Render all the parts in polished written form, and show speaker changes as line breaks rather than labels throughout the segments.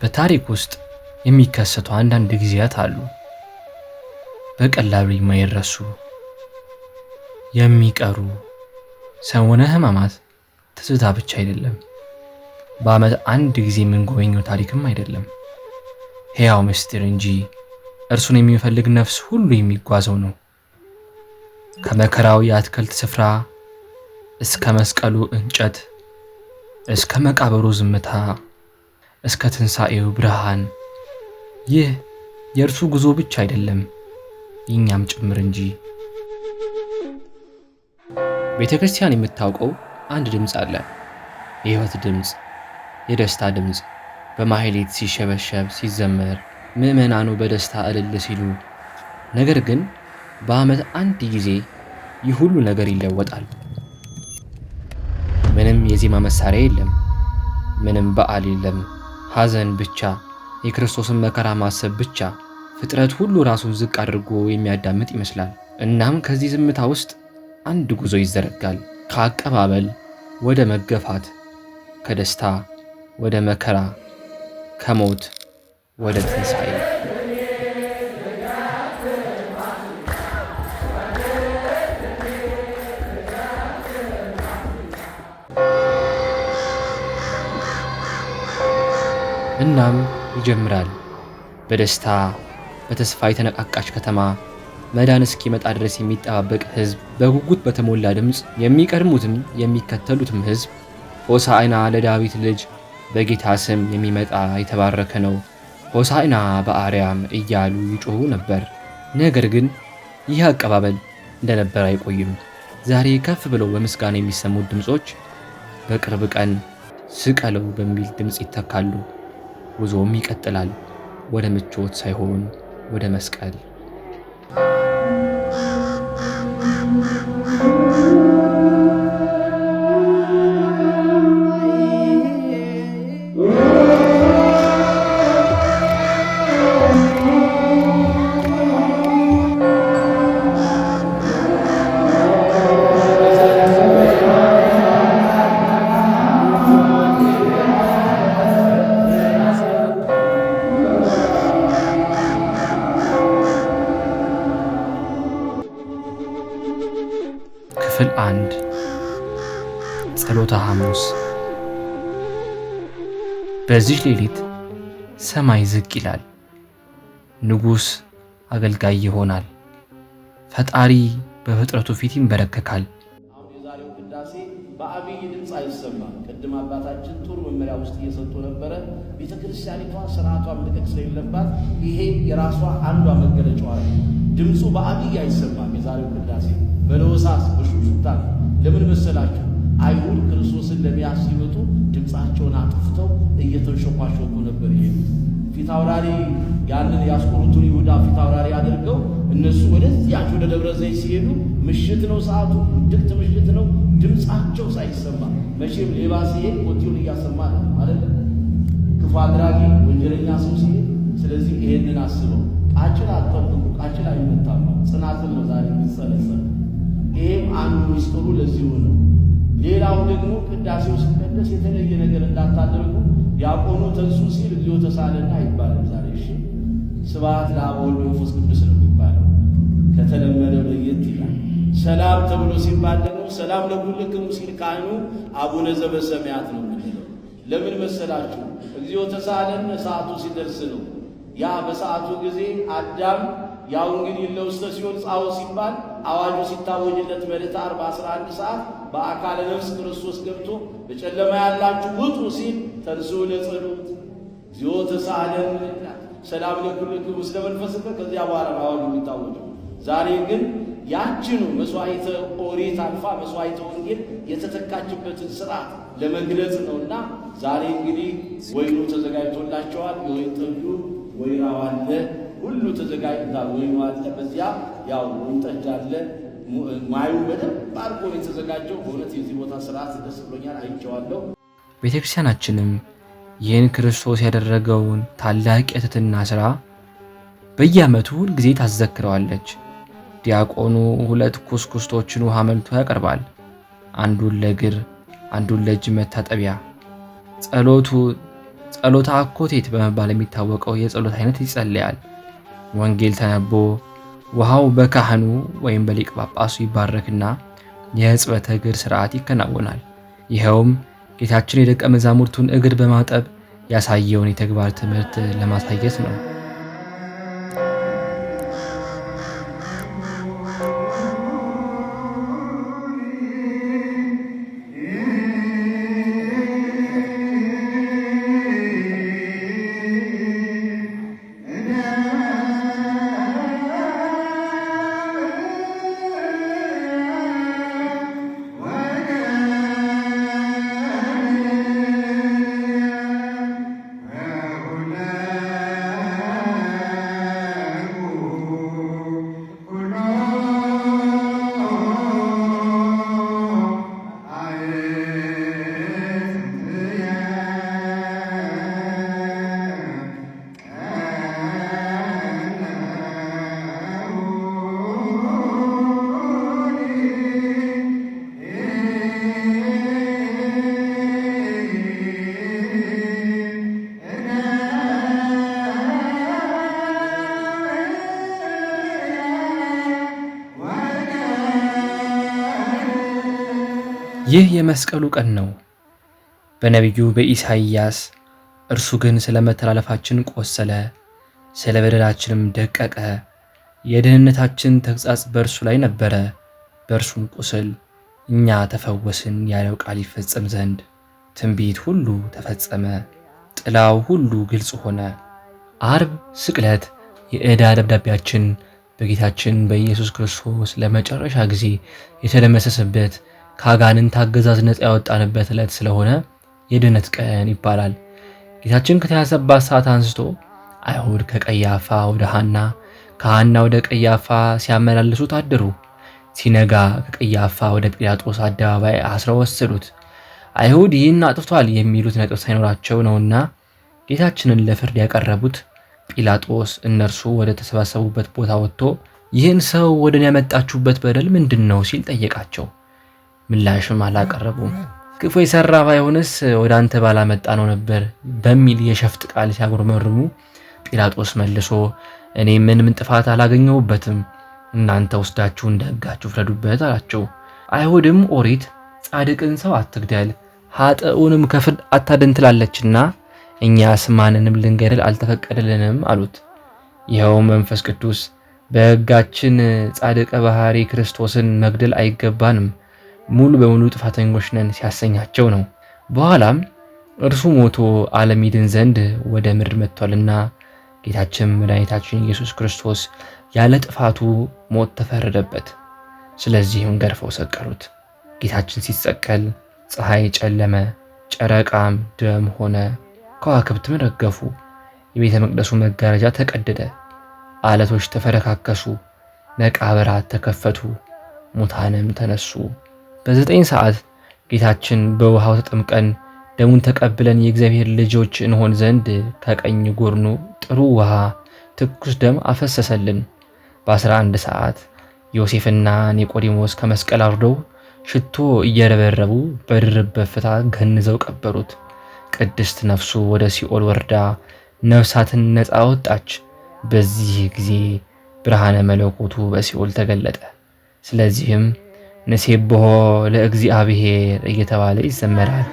በታሪክ ውስጥ የሚከሰቱ አንዳንድ ጊዜያት አሉ። በቀላሉ የማይረሱ የሚቀሩ ሰሙነ ሕማማት ትዝታ ብቻ አይደለም። በዓመት አንድ ጊዜ የምንጎበኘው ታሪክም አይደለም። ሕያው ምስጢር እንጂ እርሱን የሚፈልግ ነፍስ ሁሉ የሚጓዘው ነው። ከመከራው የአትክልት ስፍራ እስከ መስቀሉ እንጨት፣ እስከ መቃብሩ ዝምታ፣ እስከ ትንሣኤው ብርሃን፣ ይህ የእርሱ ጉዞ ብቻ አይደለም፣ የእኛም ጭምር እንጂ። ቤተ ክርስቲያን የምታውቀው አንድ ድምፅ አለ። የሕይወት ድምፅ፣ የደስታ ድምፅ። በማህሌት ሲሸበሸብ ሲዘመር፣ ምዕመናኑ በደስታ እልል ሲሉ። ነገር ግን በዓመት አንድ ጊዜ ይህ ሁሉ ነገር ይለወጣል። ምንም የዜማ መሳሪያ የለም፣ ምንም በዓል የለም። ሐዘን ብቻ፣ የክርስቶስን መከራ ማሰብ ብቻ። ፍጥረት ሁሉ ራሱን ዝቅ አድርጎ የሚያዳምጥ ይመስላል። እናም ከዚህ ዝምታ ውስጥ አንድ ጉዞ ይዘረጋል። ከአቀባበል ወደ መገፋት፣ ከደስታ ወደ መከራ፣ ከሞት ወደ ትንሣኤ። እናም ይጀምራል። በደስታ በተስፋ የተነቃቃች ከተማ፣ መዳን እስኪመጣ ድረስ የሚጠባበቅ ሕዝብ፣ በጉጉት በተሞላ ድምፅ፣ የሚቀድሙትም የሚከተሉትም ሕዝብ ሆሳዕና ለዳዊት ልጅ በጌታ ስም የሚመጣ የተባረከ ነው፣ ሆሳዕና በአርያም እያሉ ይጮኹ ነበር። ነገር ግን ይህ አቀባበል እንደነበር አይቆይም። ዛሬ ከፍ ብለው በምስጋና የሚሰሙት ድምፆች በቅርብ ቀን ስቀለው በሚል ድምፅ ይተካሉ። ጉዞም ይቀጥላል፣ ወደ ምቾት ሳይሆን ወደ መስቀል። ክፍል 1 ጸሎተ ሐሙስ። በዚህ ሌሊት ሰማይ ዝቅ ይላል፣ ንጉሥ አገልጋይ ይሆናል፣ ፈጣሪ በፍጥረቱ ፊት ይንበረከካል።
አሁን የዛሬው ቅዳሴ በአብይ ድምፅ አይሰማም። ቅድም አባታችን ጥሩ መመሪያ ውስጥ እየሰጡ ነበረ። ቤተ ክርስቲያኒቷ ስርዓቷን መልቀቅ ስለሌለባት ይሄ የራሷ አንዷ መገለጫዋ ነው። ድምፁ በአብይ አይሰማም። የዛሬው ቅዳሴ በለሆሳስ በሹክሹክታ። ለምን መሰላችሁ? አይሁድ ክርስቶስን ለመያዝ ሲመጡ ድምፃቸውን አጥፍተው እየተንሾኳሾኩ ነበር የሄዱት። ፊት አውራሪ ያንን ያስቆሩትን ይሁዳ ፊት አውራሪ አድርገው እነሱ ወደዚያች ወደ ደብረ ዘይት ሲሄዱ ምሽት ነው፣ ሰዓቱ ድቅት ምሽት ነው። ድምፃቸው ሳይሰማ መቼም ሌባ ሲሄድ ኮቴውን እያሰማ ነው አይደል? ክፉ አድራጊ ወንጀለኛ ሰው ሲሄድ። ስለዚህ ይሄንን አስበው ቃጭል አትጠብቁ፣ ቃጭል አይመታም። ጽናትን ነው ዛሬ የሚጸለጸል። ይሄም አንዱ ሚስጥሩ ለዚሁ ነው። ሌላው ደግሞ ቅዳሴው ሲቀደስ የተለየ ነገር እንዳታደርጉ። ዲያቆኑ ተንሱ ሲል እግዚኦ ተሳለና አይባልም ዛሬ። እሺ፣ ስብሐት ለአብ ወወልድ ወመንፈስ ቅዱስ ነው የሚባለው። ከተለመደው ለየት ይላል። ሰላም ተብሎ ሲባል ደግሞ ሰላም ለኩልክሙ ሲል ካህኑ አቡነ ዘበሰማያት ነው የሚለው። ለምን መሰላችሁ? እግዚኦ ተሳለን ሰዓቱ ሲደርስ ነው። ያ በሰዓቱ ጊዜ አዳም ያው እንግዲህ ለውስተ ሲኦል ጻው ሲባል አዋጁ ሲታወጅለት መልእክት 11 ሰዓት በአካለ ነፍስ ክርስቶስ ገብቶ በጨለማ ያላችሁ ውጡ ሲል ተንሥኡ ለጸሎት እግዚኦ ተሳለን ሰላም ለኩልክሙ ምስለ መንፈስከ። ከዚያ በኋላ አዋጁ የሚታወጀው። ዛሬ ግን ያችኑ መስዋዕተ ኦሪት አልፋ መስዋዕተ ወንጌል የተተካችበትን ስርዓት ለመግለጽ ነውና ዛሬ እንግዲህ ወይኑ ተዘጋጅቶላቸዋል። የወይን ጠጁ ወይራው አለ፣ ሁሉ ተዘጋጅቷል። ወይኑ አለ፣ በዚያ ያው ወይን ጠጅ አለ። ማዩ በደንብ አድርጎ የተዘጋጀው። በእውነት የዚህ ቦታ ስርዓት ደስ ብሎኛል፣ አይቼዋለሁ።
ቤተክርስቲያናችንም ይህን ክርስቶስ ያደረገውን ታላቅ የትሕትና ሥራ በየዓመቱ ሁል ጊዜ ታዘክረዋለች። ዲያቆኑ 2 ኩስኩስቶችን ውሃ መልቶ ያቀርባል። አንዱን ለእግር አንዱን ለእጅ መታጠቢያ። ጸሎቱ ጸሎተ አኮቴት በመባል የሚታወቀው የጸሎት አይነት ይጸለያል። ወንጌል ተነቦ ውሃው በካህኑ ወይም በሊቀ ጳጳሱ ይባረክና የሕጽበተ እግር ሥርዓት ይከናወናል። ይኸውም ጌታችን የደቀ መዛሙርቱን እግር በማጠብ ያሳየውን የተግባር ትምህርት ለማሳየት ነው። ይህ የመስቀሉ ቀን ነው። በነቢዩ በኢሳይያስ እርሱ ግን ስለ መተላለፋችን ቆሰለ፣ ስለ በደላችንም ደቀቀ፣ የድህነታችን ተግሣጽ በእርሱ ላይ ነበረ፣ በእርሱም ቁስል እኛ ተፈወስን ያለው ቃል ይፈጸም ዘንድ ትንቢት ሁሉ ተፈጸመ፣ ጥላው ሁሉ ግልጽ ሆነ። ዓርብ ስቅለት የዕዳ ደብዳቤያችን በጌታችን በኢየሱስ ክርስቶስ ለመጨረሻ ጊዜ የተደመሰሰበት ከአጋንንት አገዛዝ ነፃ ያወጣንበት ዕለት ስለሆነ የድኅነት ቀን ይባላል። ጌታችን ከተያዘባት ሰዓት አንስቶ አይሁድ ከቀያፋ ወደ ሐና፣ ከሐና ወደ ቀያፋ ሲያመላልሱት አደሩ። ሲነጋ ከቀያፋ ወደ ጲላጦስ አደባባይ አስረው ወሰዱት። አይሁድ ይህን አጥፍቷል የሚሉት ነጥብ ሳይኖራቸው ነውና ጌታችንን ለፍርድ ያቀረቡት። ጲላጦስ እነርሱ ወደ ተሰባሰቡበት ቦታ ወጥቶ ይህን ሰው ወደ እኔ ያመጣችሁበት በደል ምንድን ነው ሲል ጠየቃቸው። ምላሽም አላቀረቡም። ክፉ የሰራ ባይሆንስ ወደ አንተ ባላመጣ ነው ነበር በሚል የሸፍጥ ቃል ሲያጉረመርሙ ጲላጦስ መልሶ እኔ ምንም ጥፋት አላገኘሁበትም፣ እናንተ ወስዳችሁ እንደ ሕጋችሁ ፍረዱበት አላቸው። አይሁድም ኦሪት ጻድቅን ሰው አትግደል፣ ኃጥኡንም ከፍርድ አታድን ትላለችና እኛስ ማንንም ልንገድል አልተፈቀደልንም አሉት። ይኸው መንፈስ ቅዱስ በሕጋችን ጻድቀ ባህሪ ክርስቶስን መግደል አይገባንም፣ ሙሉ በሙሉ ጥፋተኞች ነን ሲያሰኛቸው ነው። በኋላም እርሱ ሞቶ ዓለም ይድን ዘንድ ወደ ምድር መጥቷልና ጌታችን መድኃኒታችን ኢየሱስ ክርስቶስ ያለ ጥፋቱ ሞት ተፈረደበት። ስለዚህም ገርፈው ሰቀሉት። ጌታችን ሲሰቀል ፀሐይ ጨለመ፣ ጨረቃም ደም ሆነ፣ ከዋክብትም ረገፉ፣ የቤተ መቅደሱ መጋረጃ ተቀደደ፣ አለቶች ተፈረካከሱ፣ መቃብራት ተከፈቱ፣ ሙታንም ተነሱ። በ9 ሰዓት ጌታችን በውሃው ተጠምቀን ደሙን ተቀብለን የእግዚአብሔር ልጆች እንሆን ዘንድ ከቀኝ ጎርኑ ጥሩ ውሃ ትኩስ ደም አፈሰሰልን። በ11 ሰዓት ዮሴፍና ኒቆዲሞስ ከመስቀል አውርደው ሽቶ እየረበረቡ በድርብ በፍታ ገንዘው ቀበሩት። ቅድስት ነፍሱ ወደ ሲኦል ወርዳ ነፍሳትን ነፃ ወጣች። በዚህ ጊዜ ብርሃነ መለኮቱ በሲኦል ተገለጠ። ስለዚህም ንሴብሖ ለእግዚአብሔር እየተባለ ይዘመራል።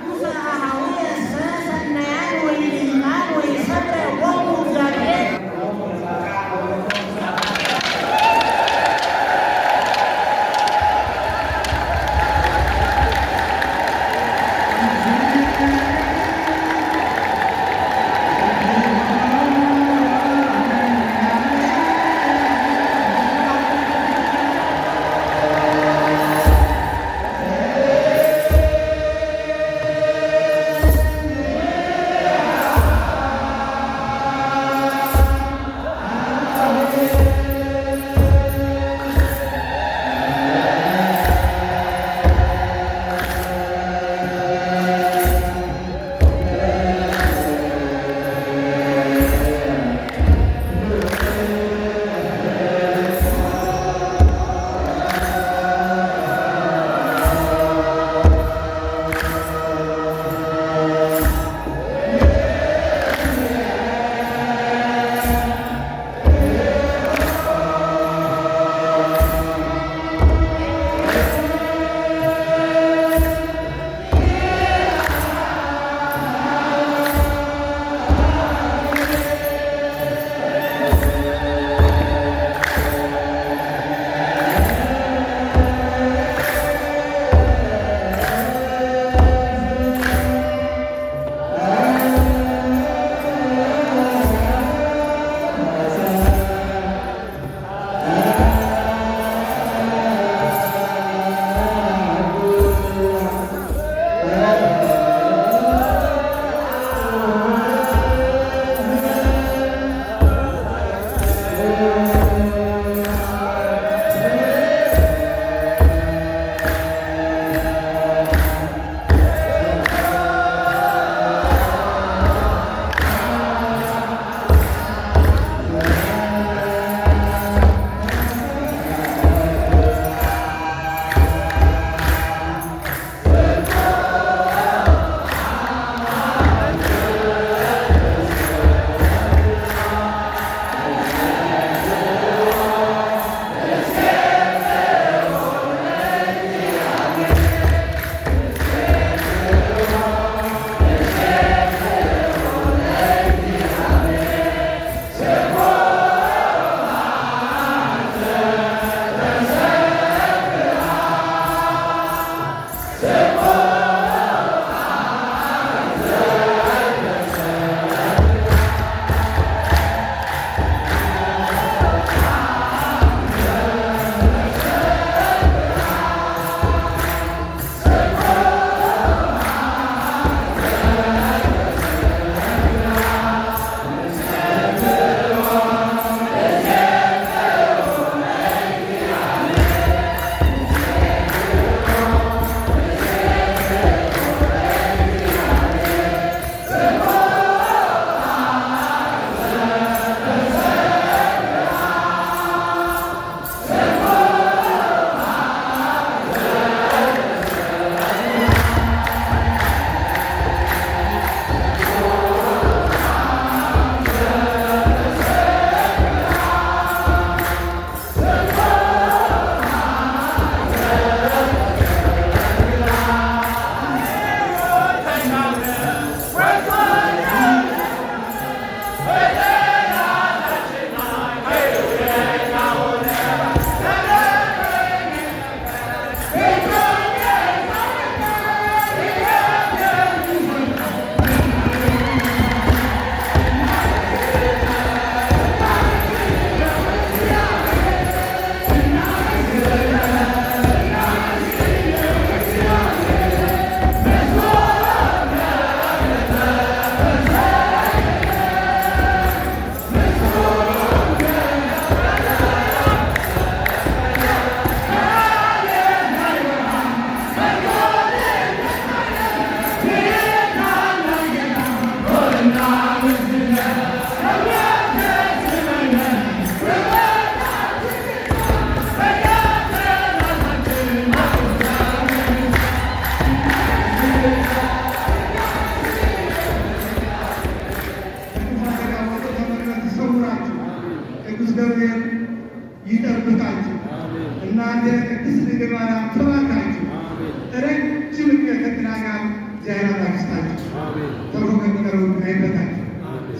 ከሚቀረው አይበታችሁ።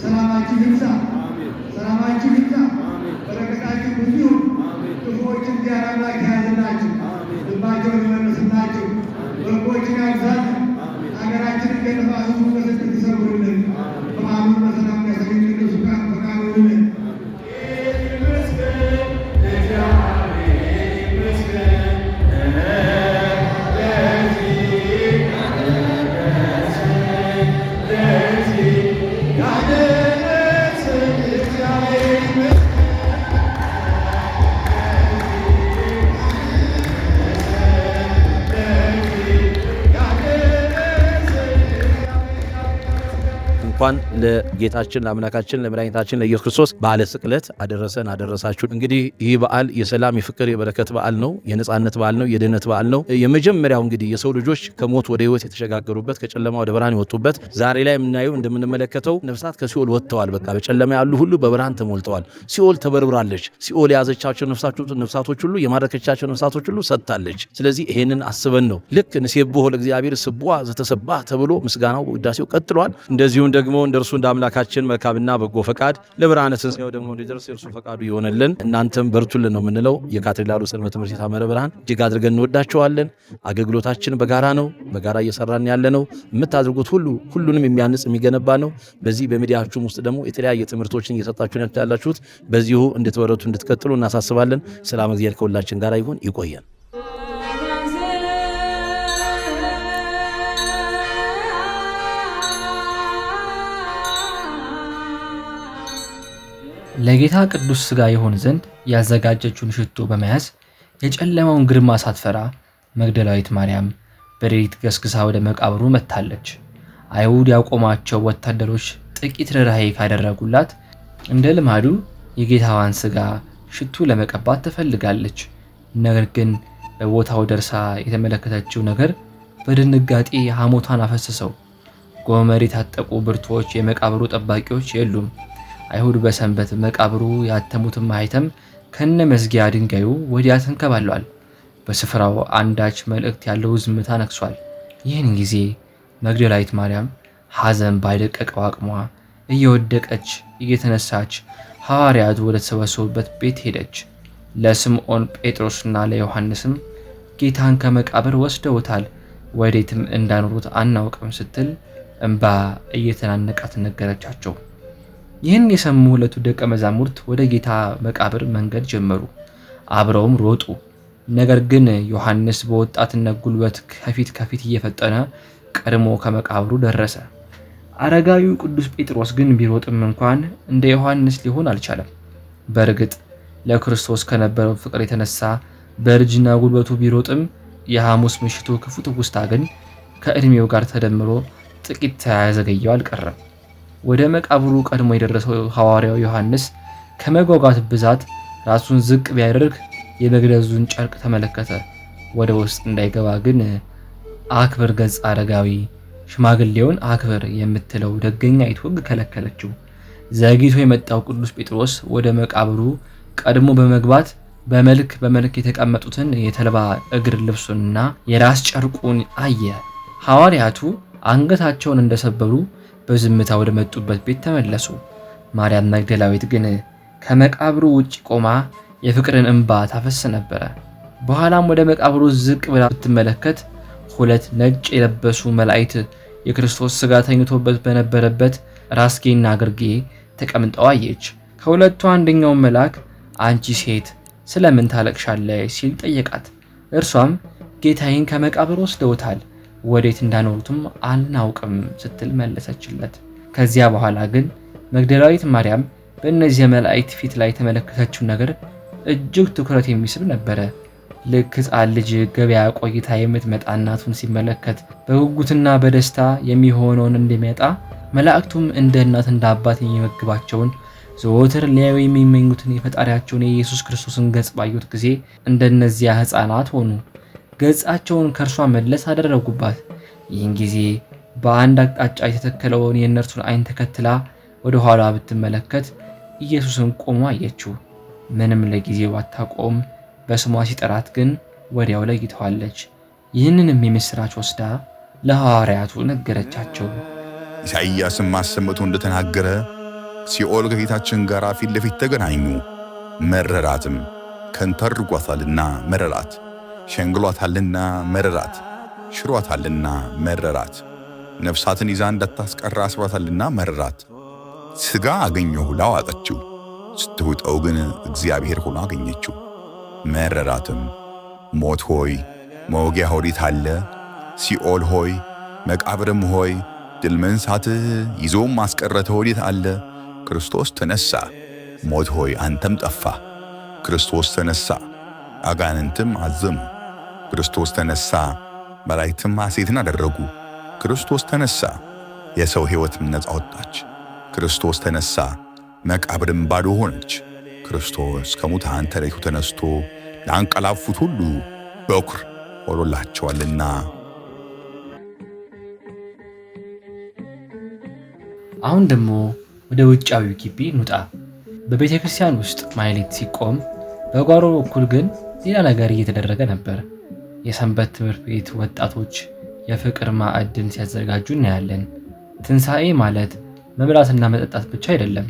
ሰላማችሁ ይብዛ፣ ሰላማችሁ ይብዛ፣ በረከታችሁ ብዙ ይሁን። ክፉዎችን እግዚአብሔር አምላክ ያዝናችሁ፣ ልባቸውን ይመልስላችሁ፣ በጎችን ያብዛል። ሀገራችንን ከጥፋት ሁሉ በስድብ ይሰውርልን፣ በዓሉን በሰላም ያሳዩልን። እሱ ጋር ፈቃዱ ይሁንልን።
እንኳን ለጌታችን ለአምላካችን ለመድኃኒታችን ለኢየሱስ ክርስቶስ በዓለ ስቅለት አደረሰን አደረሳችሁ። እንግዲህ ይህ በዓል የሰላም የፍቅር የበረከት በዓል ነው። የነጻነት በዓል ነው። የድህነት በዓል ነው። የመጀመሪያው እንግዲህ የሰው ልጆች ከሞት ወደ ሕይወት የተሸጋገሩበት ከጨለማ ወደ ብርሃን የወጡበት ዛሬ ላይ የምናየው እንደምንመለከተው ነፍሳት ከሲኦል ወጥተዋል። በቃ በጨለማ ያሉ ሁሉ በብርሃን ተሞልተዋል። ሲኦል ተበርብራለች። ሲኦል የያዘቻቸው ነፍሳቶች ሁሉ የማረከቻቸው ነፍሳቶች ሁሉ ሰጥታለች። ስለዚህ ይሄንን አስበን ነው ልክ ንሴብሖ ለእግዚአብሔር ስቡሐ ዘተሰባህ ተብሎ ምስጋናው ውዳሴው ቀጥሏል። እንደዚሁም ደግሞ እንደርሱ እንደ አምላካችን መልካምና በጎ ፈቃድ ለብርሃነ ትንሣኤው ደግሞ እንዲደርስ የእርሱ ፈቃዱ ይሆንልን። እናንተም በርቱልን ነው የምንለው። የካቴድራሉ ሰንበት ትምህርት ቤት ሐመረ ብርሃን እጅግ አድርገን እንወዳቸዋለን። አገልግሎታችን በጋራ ነው፣ በጋራ እየሰራን ያለ ነው። የምታደርጉት ሁሉ ሁሉንም የሚያንጽ የሚገነባ ነው። በዚህ በሚዲያችሁም ውስጥ ደግሞ የተለያየ ትምህርቶችን እየሰጣችሁ ያላችሁት በዚሁ እንድትበረቱ እንድትቀጥሉ እናሳስባለን። ሰላም እግዚአብሔር ከሁላችን ጋር ይሁን። ይቆየን።
ለጌታ ቅዱስ ሥጋ ይሆን ዘንድ ያዘጋጀችውን ሽቶ በመያዝ የጨለማውን ግርማ ሳትፈራ መግደላዊት ማርያም በሌሊት ገስግሳ ወደ መቃብሩ መጥታለች። አይሁድ ያቆሟቸው ወታደሮች ጥቂት ርኅራኄ ካደረጉላት እንደ ልማዱ የጌታዋን ሥጋ ሽቱ ለመቀባት ትፈልጋለች። ነገር ግን በቦታው ደርሳ የተመለከተችው ነገር በድንጋጤ ሐሞቷን አፈሰሰው። ጎመር የታጠቁ ብርቱዎች የመቃብሩ ጠባቂዎች የሉም። አይሁድ በሰንበት መቃብሩ ያተሙትን ማኅተም ከነ መዝጊያ ድንጋዩ ወዲያ ተንከባሏል። በስፍራው አንዳች መልእክት ያለው ዝምታ ነግሷል። ይህን ጊዜ መግደላዊት ማርያም ሐዘን ባይደቀቀው አቅሟ እየወደቀች እየተነሳች ሐዋርያቱ ወደ ተሰበሰቡበት ቤት ሄደች። ለስምዖን ጴጥሮስና ለዮሐንስም ጌታን ከመቃብር ወስደውታል፣ ወዴትም እንዳኖሩት አናውቅም ስትል እንባ እየተናነቃት ነገረቻቸው። ይህን የሰሙ ሁለቱ ደቀ መዛሙርት ወደ ጌታ መቃብር መንገድ ጀመሩ፣ አብረውም ሮጡ። ነገር ግን ዮሐንስ በወጣትነት ጉልበት ከፊት እየፈጠነ ቀድሞ ከመቃብሩ ደረሰ። አረጋዊው ቅዱስ ጴጥሮስ ግን ቢሮጥም እንኳን እንደ ዮሐንስ ሊሆን አልቻለም። በእርግጥ ለክርስቶስ ከነበረው ፍቅር የተነሳ በእርጅና ጉልበቱ ቢሮጥም የሐሙስ ምሽቱ ክፉ ትውስታ ግን ከዕድሜው ጋር ተደምሮ ጥቂት ሳያዘገየው አልቀረም። ወደ መቃብሩ ቀድሞ የደረሰው ሐዋርያው ዮሐንስ ከመጓጓት ብዛት ራሱን ዝቅ ቢያደርግ የመግነዙን ጨርቅ ተመለከተ። ወደ ውስጥ እንዳይገባ ግን አክብር ገጸ አረጋዊ፣ ሽማግሌውን አክብር የምትለው ደገኛይቱ ሕግ ከለከለችው። ዘግይቶ የመጣው ቅዱስ ጴጥሮስ ወደ መቃብሩ ቀድሞ በመግባት በመልክ የተቀመጡትን የተልባ እግር ልብሱንና የራስ ጨርቁን አየ። ሐዋርያቱ አንገታቸውን እንደሰበሩ በዝምታ ወደ መጡበት ቤት ተመለሱ። ማርያም መግደላዊት ግን ከመቃብሩ ውጭ ቆማ የፍቅርን እንባ ታፈስ ነበረ። በኋላም ወደ መቃብሩ ዝቅ ብላ ብትመለከት ሁለት ነጭ የለበሱ መላእክት የክርስቶስ ሥጋ ተኝቶበት በነበረበት ራስጌና ግርጌ ተቀምጠው አየች። ከሁለቱ አንደኛው መልአክ አንቺ ሴት ስለምን ታለቅሻለሽ ሲል ጠየቃት። እርሷም ጌታዬን ከመቃብር ወስደውታል፣ ወዴት እንዳኖሩትም አናውቅም ስትል መለሰችለት። ከዚያ በኋላ ግን መግደላዊት ማርያም በእነዚህ መላእክት ፊት ላይ የተመለከተችው ነገር እጅግ ትኩረት የሚስብ ነበረ። ልክ ሕፃን ልጅ ገበያ ቆይታ የምትመጣ እናቱን ሲመለከት በጉጉትና በደስታ የሚሆነውን እንደሚያጣ መላእክቱም እንደ እናት እንደ አባት የሚመግባቸውን ዘወትር ሊያዩ የሚመኙትን የፈጣሪያቸውን የኢየሱስ ክርስቶስን ገጽ ባዩት ጊዜ እንደነዚያ ሕፃናት ሆኑ። ገጻቸውን ከእርሷ መለስ አደረጉባት። ይህን ጊዜ በአንድ አቅጣጫ የተተከለውን የእነርሱን ዓይን ተከትላ ወደ ኋላ ብትመለከት ኢየሱስን ቆሞ አየችው። ምንም ለጊዜው አታቆም፣ በስሟ ሲጠራት ግን ወዲያው ለይተዋለች። ይህንንም የምስራች ወስዳ ለሐዋርያቱ ነገረቻቸው።
ኢሳይያስም አሰምቶ እንደተናገረ ሲኦል ከጌታችን ጋር ፊት ለፊት ተገናኙ። መረራትም ከንቱ አድርጓታልና መረራት፣ ሸንግሏታልና መረራት፣ ሽሯታልና መረራት፣ ነፍሳትን ይዛ እንዳታስቀራ አስሯታልና መረራት። ሥጋ አገኘሁ ብላ ዋጠችው፣ ስትውጠው ግን እግዚአብሔር ሆኖ አገኘችው። መረራትም ሞት ሆይ መውጊያ ወዴት አለ? ሲኦል ሆይ መቃብርም ሆይ ድል መንሣትህ ይዞም ማስቀረተ ወዴት አለ? ክርስቶስ ተነሣ፣ ሞት ሆይ አንተም ጠፋ። ክርስቶስ ተነሣ፣ አጋንንትም አዘኑ። ክርስቶስ ተነሣ፣ መላእክትም ሐሴትን አደረጉ። ክርስቶስ ተነሣ፣ የሰው ሕይወትም ነፃ ወጣች። ክርስቶስ ተነሣ፣ መቃብርም ባዶ ሆነች። ክርስቶስ ከሙታን ተለይቶ ተነስቶ ለአንቀላፉት ሁሉ በኩር ሆኖላቸዋልና።
አሁን ደግሞ ወደ ውጫዊው ግቢ እንውጣ። በቤተ ክርስቲያን ውስጥ ማህሌት ሲቆም በጓሮ በኩል ግን ሌላ ነገር እየተደረገ ነበር። የሰንበት ትምህርት ቤት ወጣቶች የፍቅር ማዕድን ሲያዘጋጁ እናያለን። ትንሣኤ ማለት መብላትና መጠጣት ብቻ አይደለም፣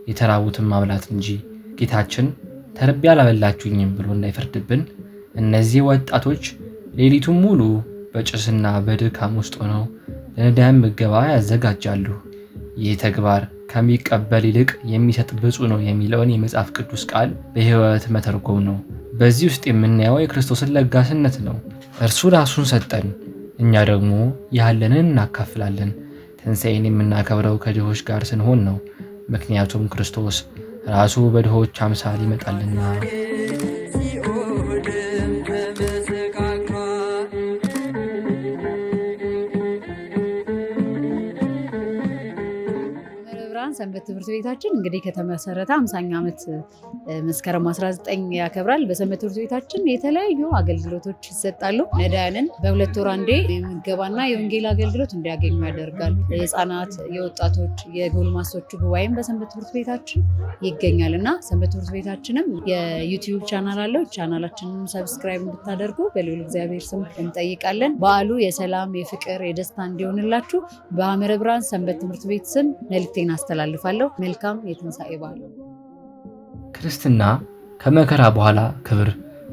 የተራቡትን ማብላት እንጂ። ጌታችን ተርቤ አላበላችሁኝም ብሎ እንዳይፈርድብን እነዚህ ወጣቶች ሌሊቱን ሙሉ በጭስና በድካም ውስጥ ሆነው ለነዳያን ምገባ ያዘጋጃሉ። ይህ ተግባር ከሚቀበል ይልቅ የሚሰጥ ብፁዕ ነው የሚለውን የመጽሐፍ ቅዱስ ቃል በሕይወት መተርጎም ነው። በዚህ ውስጥ የምናየው የክርስቶስን ለጋስነት ነው። እርሱ ራሱን ሰጠን፣ እኛ ደግሞ ያለንን እናካፍላለን። ትንሣኤን የምናከብረው ከድሆች ጋር ስንሆን ነው። ምክንያቱም ክርስቶስ ራሱ በድሆች አምሳል ይመጣልና።
ሰንበት ትምህርት ቤታችን እንግዲህ ከተመሰረተ 50ኛ ዓመት መስከረም 19 ያከብራል። በሰንበት ትምህርት ቤታችን የተለያዩ አገልግሎቶች ይሰጣሉ። ነዳያንን በሁለት ወር አንዴ የምገባና የወንጌል አገልግሎት እንዲያገኙ ያደርጋል። የህፃናት፣ የወጣቶች፣ የጎልማሶች ጉባኤም በሰንበት ትምህርት ቤታችን ይገኛል እና ሰንበት ትምህርት ቤታችንም የዩቲዩብ ቻናል አለው። ቻናላችንን ሰብስክራይብ እንድታደርጉ በልዑል እግዚአብሔር ስም እንጠይቃለን። በዓሉ የሰላም፣ የፍቅር፣ የደስታ እንዲሆንላችሁ በሐመረ ብርሃን ሰንበት ትምህርት ቤት ስም መልእክቴን አስተላልፋለሁ። መልካም የትንሣኤ በዓል።
ክርስትና ከመከራ በኋላ ክብር፣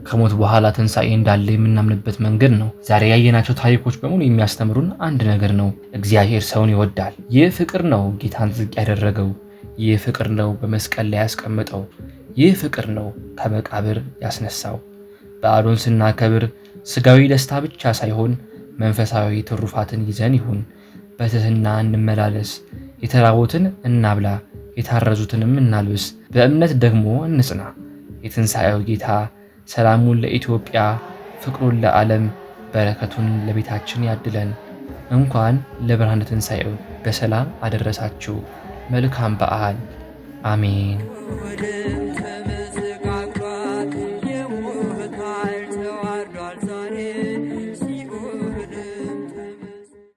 ከሞት በኋላ ትንሣኤ እንዳለ የምናምንበት መንገድ ነው። ዛሬ ያየናቸው ታሪኮች በሙሉ የሚያስተምሩን አንድ ነገር ነው። እግዚአብሔር ሰውን ይወዳል። ይህ ፍቅር ነው ጌታን ዝቅ ያደረገው። ይህ ፍቅር ነው በመስቀል ላይ ያስቀመጠው። ይህ ፍቅር ነው ከመቃብር ያስነሳው። በዓሉን ስናከብር ስጋዊ ደስታ ብቻ ሳይሆን መንፈሳዊ ትሩፋትን ይዘን ይሁን። በትህትና እንመላለስ። የተራቡትን እናብላ፣ የታረዙትንም እናልብስ። በእምነት ደግሞ እንጽና። የትንሣኤው ጌታ ሰላሙን ለኢትዮጵያ፣ ፍቅሩን ለዓለም፣ በረከቱን ለቤታችን ያድለን። እንኳን ለብርሃነ ትንሣኤው በሰላም አደረሳችሁ። መልካም በዓል። አሜን።